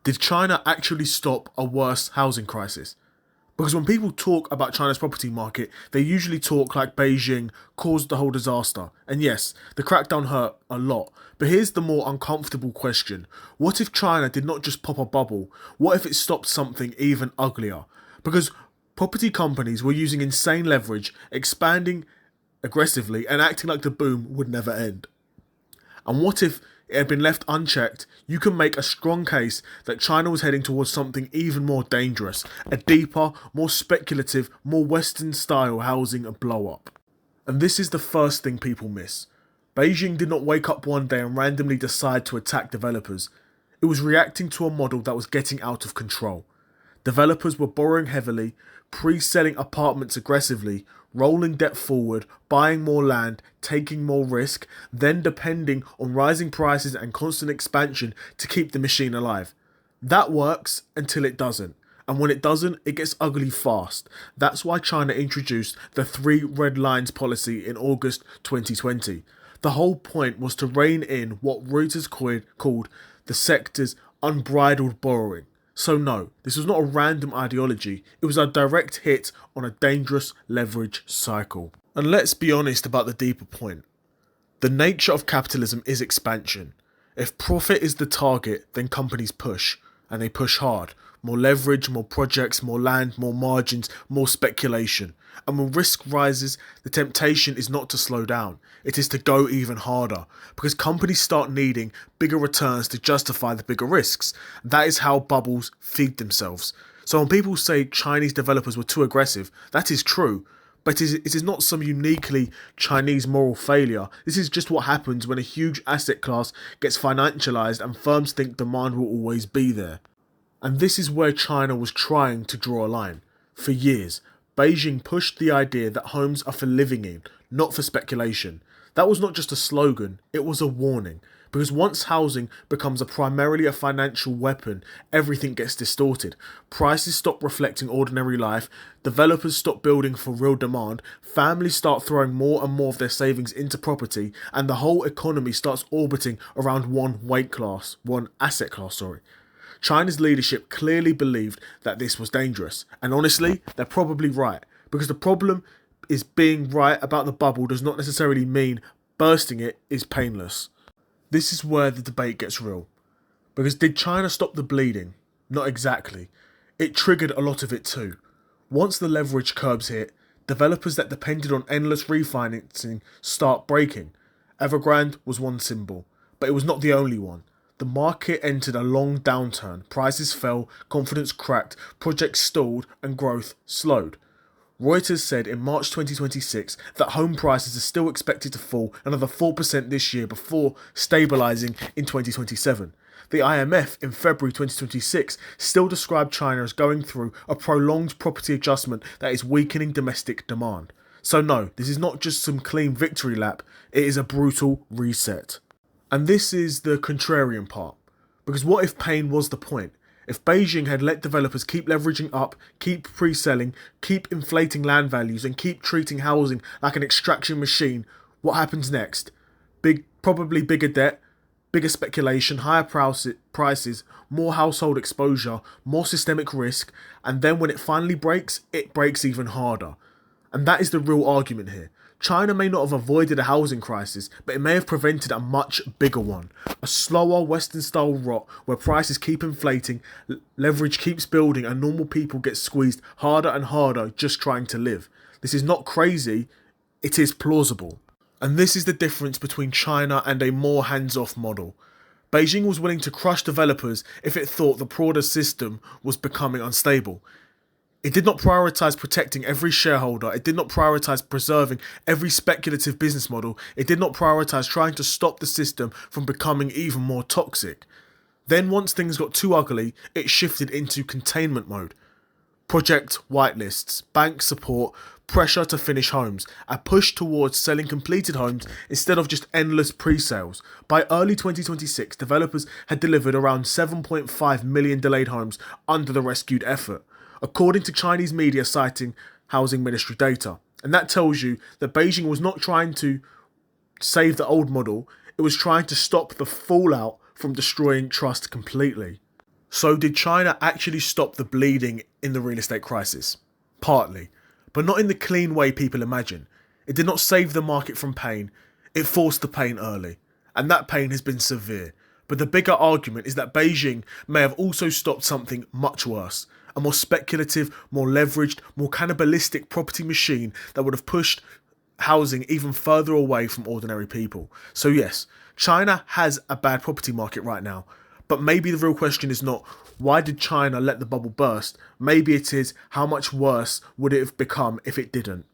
Did China actually stop a worse housing crisis? Because when people talk about China's property market, they usually talk like Beijing caused the whole disaster. And yes, the crackdown hurt a lot. But here's the more uncomfortable question. What if China did not just pop a bubble? What if it stopped something even uglier? Because property companies were using insane leverage, expanding aggressively, and acting like the boom would never end. And what if it had been left unchecked? You can make a strong case that China was heading towards something even more dangerous, a deeper, more speculative, more Western style housing blow up. And this is the first thing people miss. Beijing did not wake up one day and randomly decide to attack developers. It was reacting to a model that was getting out of control. Developers were borrowing heavily, pre-selling apartments aggressively, rolling debt forward, buying more land, taking more risk, then depending on rising prices and constant expansion to keep the machine alive. That works until it doesn't. And when it doesn't, it gets ugly fast. That's why China introduced the three red lines policy in August 2020. The whole point was to rein in what Reuters called the sector's unbridled borrowing. So no, this was not a random ideology, it was a direct hit on a dangerous leverage cycle. And let's be honest about the deeper point. The nature of capitalism is expansion. If profit is the target, then companies push, and they push hard. More leverage, more projects, more land, more margins, more speculation. And when risk rises, the temptation is not to slow down, it is to go even harder, because companies start needing bigger returns to justify the bigger risks. That is how bubbles feed themselves. So when people say Chinese developers were too aggressive, that is true, but it is not some uniquely Chinese moral failure. This is just what happens when a huge asset class gets financialized and firms think demand will always be there. And this is where China was trying to draw a line. For years, Beijing pushed the idea that homes are for living in, not for speculation. That was not just a slogan, it was a warning. Because once housing becomes primarily a financial weapon, everything gets distorted. Prices stop reflecting ordinary life, developers stop building for real demand, families start throwing more and more of their savings into property, and the whole economy starts orbiting around one asset class. China's leadership clearly believed that this was dangerous. And honestly, they're probably right. Because the problem is being right about the bubble does not necessarily mean bursting it is painless. This is where the debate gets real. Because did China stop the bleeding? Not exactly. It triggered a lot of it too. Once the leverage curbs hit, developers that depended on endless refinancing start breaking. Evergrande was one symbol, but it was not the only one. The market entered a long downturn, prices fell, confidence cracked, projects stalled, and growth slowed. Reuters said in March 2026 that home prices are still expected to fall another 4% this year before stabilising in 2027. The IMF in February 2026 still described China as going through a prolonged property adjustment that is weakening domestic demand. So no, this is not just some clean victory lap, it is a brutal reset. And this is the contrarian part. Because what if pain was the point? If Beijing had let developers keep leveraging up, keep pre-selling, keep inflating land values, and keep treating housing like an extraction machine, what happens next? Probably bigger debt, bigger speculation, higher prices, more household exposure, more systemic risk, and then when it finally breaks, it breaks even harder. And that is the real argument here. China may not have avoided a housing crisis, but it may have prevented a much bigger one. A slower Western-style rot where prices keep inflating, leverage keeps building, and normal people get squeezed harder and harder just trying to live. This is not crazy, it is plausible. And this is the difference between China and a more hands-off model. Beijing was willing to crush developers if it thought the broader system was becoming unstable. It did not prioritise protecting every shareholder, it did not prioritise preserving every speculative business model, it did not prioritise trying to stop the system from becoming even more toxic. Then once things got too ugly, it shifted into containment mode. Project whitelists, bank support, pressure to finish homes, a push towards selling completed homes instead of just endless pre-sales. By early 2026, developers had delivered around 7.5 million delayed homes under the rescued effort, according to Chinese media citing housing ministry data. And that tells you that Beijing was not trying to save the old model, it was trying to stop the fallout from destroying trust completely. So did China actually stop the bleeding in the real estate crisis? Partly, but not in the clean way people imagine. It did not save the market from pain, it forced the pain early. And that pain has been severe. But the bigger argument is that Beijing may have also stopped something much worse. A more speculative, more leveraged, more cannibalistic property machine that would have pushed housing even further away from ordinary people. So yes, China has a bad property market right now. But maybe the real question is not, why did China let the bubble burst? Maybe it is, how much worse would it have become if it didn't?